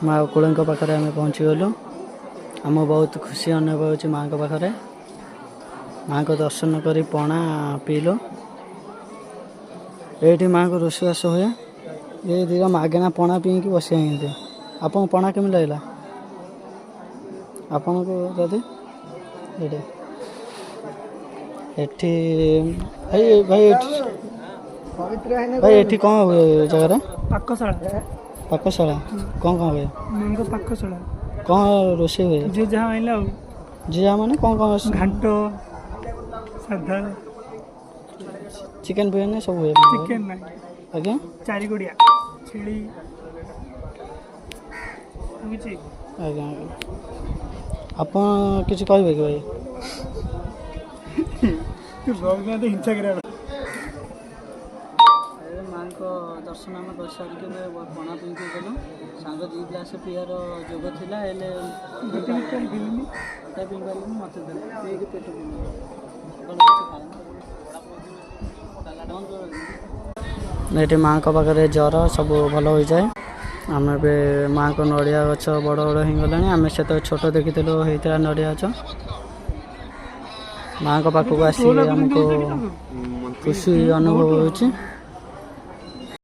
माँ उकुल पाखे आम पहुँचीगलु। आम बहुत खुशी अनुभव हो माँ पाखे। माँ को दर्शन कर पणा पीलु। ये माँ को रोषवास हुए। ये दिखा मागेना पणा पी बस आप पणा केमी लगला आपन को जदि एठी भाई भाई भाई एठी कौन हुए जगह पाकशाला कौन कौन हुए पाकशाला कौन रोषे हुए जी जहाँ आइला जी जहाँ माने कौन कौन घाट साधा चिकेन बिरयानी सब हुए चिकेन ना आज्ञा चारि गोड़िया छेली आज्ञा आप किसी कहबे कि भाई हिंसा कर माँ को दर्शन आम कर सारिक पणा पी गलु। सांग दी ग्लास पीआर जोग था मत ये माँ को पाखे ज्वर सब भल हो जाए। आम ए माँ को नड़िया गछ बड़ बड़ होगला। आम से तो छोट देखी होता नड़िया गछ। माँ को पाखक आसी आमको खुशी अनुभव हो।